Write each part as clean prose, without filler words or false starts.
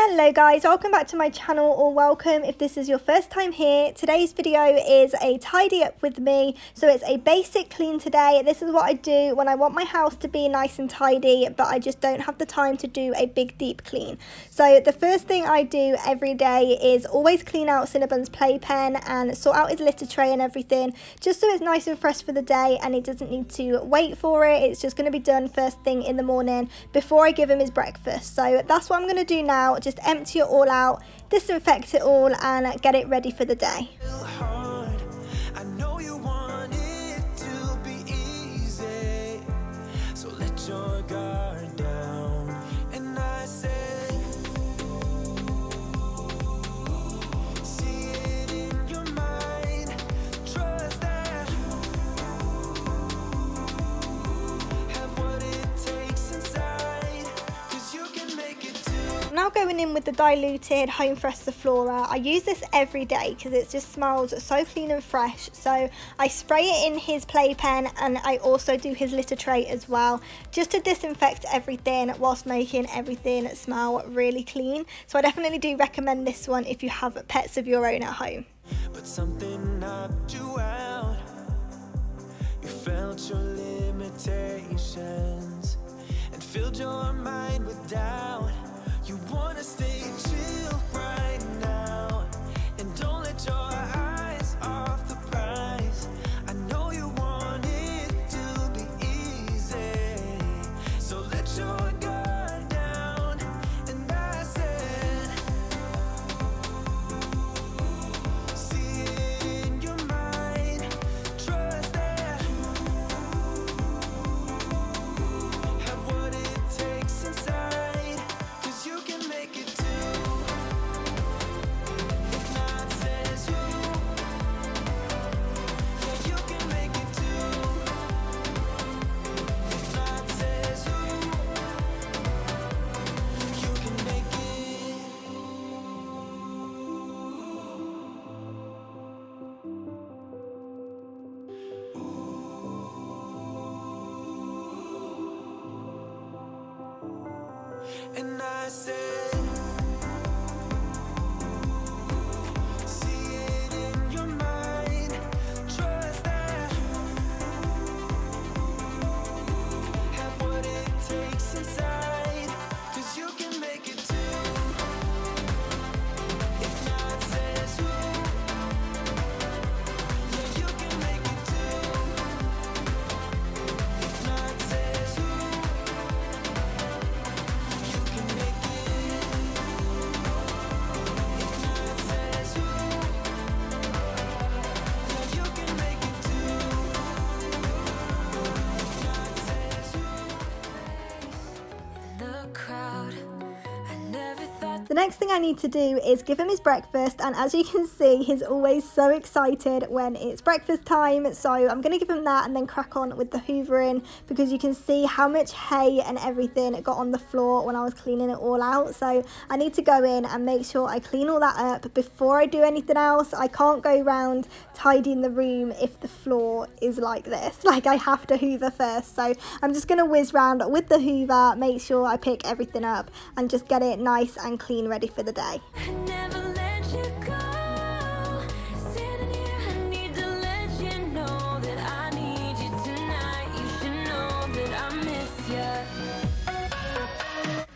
Hello guys, welcome back to my channel, or welcome if this is your first time here. Today's video is a tidy up with me. So it's a basic clean today. This is what I do when I want my house to be nice and tidy, but I just don't have the time to do a big deep clean. So the first thing I do every day is always clean out Cinnabon's playpen and sort out his litter tray and everything, just so it's nice and fresh for the day and he doesn't need to wait for it. It's just going to be done first thing in the morning before I give him his breakfast. So that's what I'm going to do now. Just empty it all out, disinfect it all and get it ready for the day. Now going in with the diluted Home Fresh Flora. I use this every day because it just smells so clean and fresh. So I spray it in his playpen and I also do his litter tray as well, just to disinfect everything whilst making everything smell really clean. So I definitely do recommend this one if you have pets of your own at home. But something knocked you out. You felt your limitations and filled your mind with doubt. You wanna stay chill right now and don't let your eyes off the prize. I know you want it to be easy, so let your guard down. And I said, see it in your mind, trust that, have what it takes inside. And I said, see it in your mind, trust that, have what it takes inside, 'cause you can make it too. If not, says who? Yeah, you can make it too. If not, says who? The next thing I need to do is give him his breakfast, and as you can see, he's always so excited when it's breakfast time. So I'm going to give him that and then crack on with the hoovering, because you can see how much hay and everything got on the floor when I was cleaning it all out. So I need to go in and make sure I clean all that up before I do anything else. I can't go around tidying the room if the floor is like this. Like, I have to hoover first. So I'm just going to whiz round with the hoover, make sure I pick everything up and just get it nice and clean, ready for the day.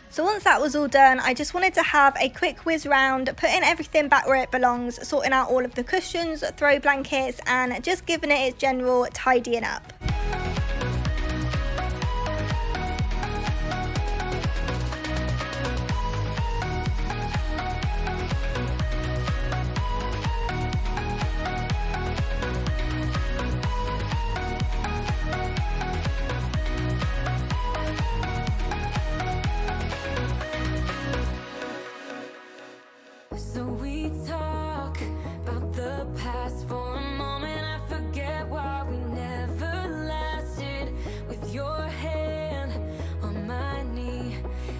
So once that was all done, I just wanted to have a quick whiz round, putting everything back where it belongs, sorting out all of the cushions, throw blankets, and just giving it its general tidying up. So we talk about the past for a moment. I forget why we never lasted. With your hand on my knee,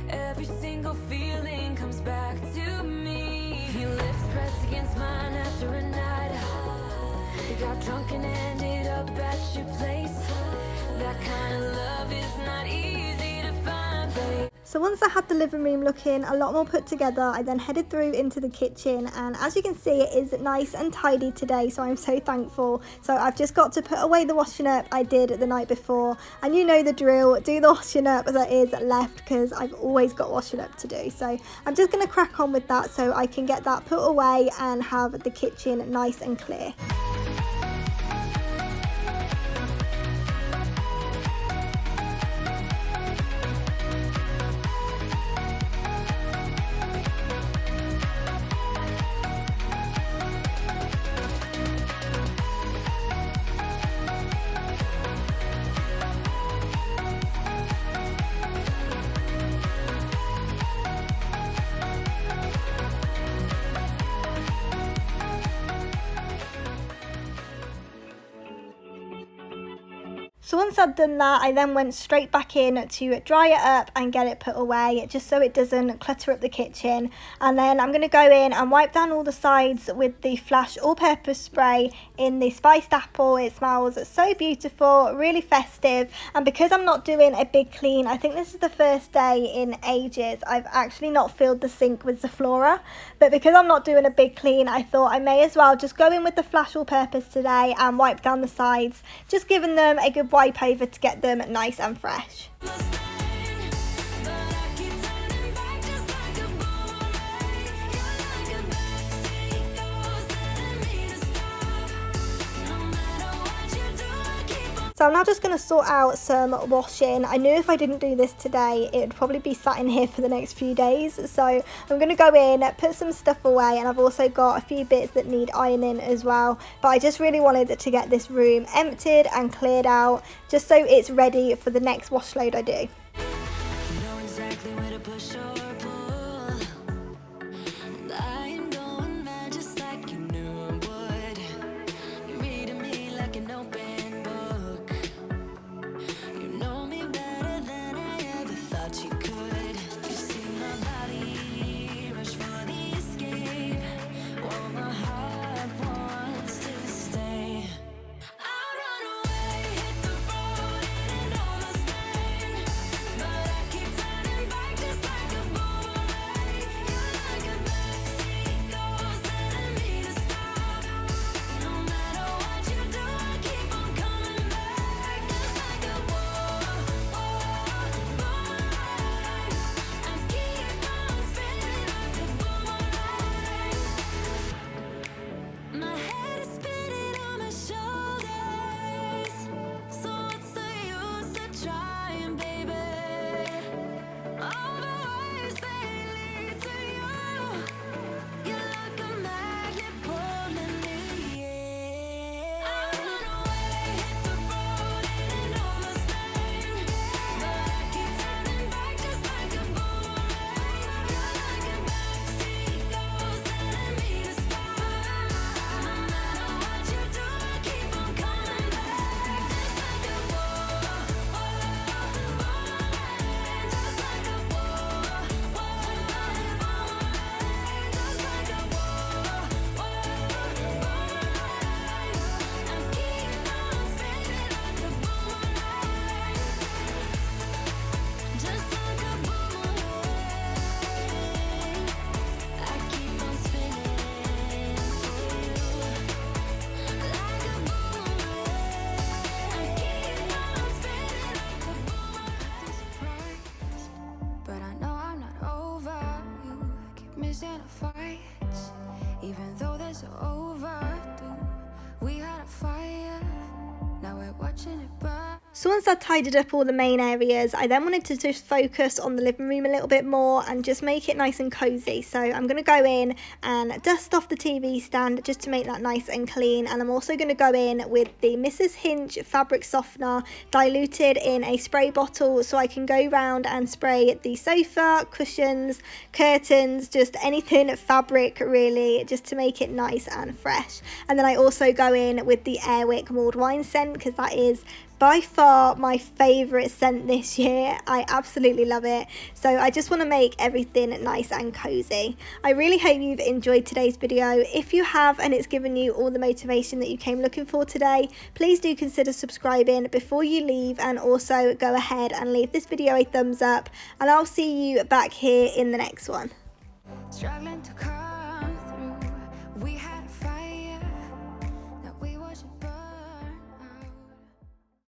every single feeling comes back to me. Your lips pressed against mine after a night out. We got drunk and ended up at your place. That kind of love is not easy to find, babe. So once I had the living room looking a lot more put together, I then headed through into the kitchen, and as you can see, it is nice and tidy today, so I'm so thankful. So I've just got to put away the washing up I did the night before, and you know the drill, do the washing up that is left, because I've always got washing up to do. So I'm just going to crack on with that so I can get that put away and have the kitchen nice and clear. So once I'd done that, I then went straight back in to dry it up and get it put away, just so it doesn't clutter up the kitchen. And then I'm going to go in and wipe down all the sides with the Flash all-purpose spray in the spiced apple. It smells so beautiful, really festive. And because I'm not doing a big clean, I think this is the first day in ages I've actually not filled the sink with Zaflora. But because I'm not doing a big clean, I thought I may as well just go in with the Flash all-purpose today and wipe down the sides, just giving them a good wipe over to get them nice and fresh. So I'm now just going to sort out some washing. I knew if I didn't do this today, it would probably be sat in here for the next few days. So I'm going to go in, put some stuff away, and I've also got a few bits that need ironing as well. But I just really wanted to get this room emptied and cleared out, just so it's ready for the next wash load I do. You know exactly where to push or pull. And I am going mad just like you knew I would. You're reading me like an open book. You know me better than I ever thought you could. You see my body rush for the escape, while my heart wants to stay. I'd run away, hit the road and almost lane, but I keep turning back just like a boomerang. You're like a backseat ghost telling me to stop. No matter what you do, I keep on coming back, just like a boomerang. I keep on spinning like a boomerang. My head is spinning on my shoulders, so what's the use of trying, baby? All the ways they lead to you, you're like a magnet pulling me in. I run away, hit the road and almost lane, but I keep turning back just like a boomerang. You're like a backseat ghost telling me to stop. No matter what you do, I keep on coming back, just like a boomerang, just like a boomerang, just like a I keep on spinning like a boomerang, just like a boomerang. I keep on spinning for you, like a boomerang. I keep on spinning like a boomerang. Surprise, but I know I'm not over you. Keep missing the fights, even though they're so overdue. We had a fire, now we're watching it burn. So once I'd tidied up all the main areas, I then wanted to just focus on the living room a little bit more and just make it nice and cozy. So I'm going to go in and dust off the TV stand just to make that nice and clean. And I'm also going to go in with the Mrs. Hinch fabric softener diluted in a spray bottle, so I can go round and spray the sofa, cushions, curtains, just anything fabric really, just to make it nice and fresh. And then I also go in with the Airwick mulled wine scent, because that is by far my favourite scent this year. I absolutely love it. So I just want to make everything nice and cozy. I really hope you've enjoyed today's video. If you have and it's given you all the motivation that you came looking for today, please do consider subscribing before you leave, and also go ahead and leave this video a thumbs up, and I'll see you back here in the next one. Struggling to call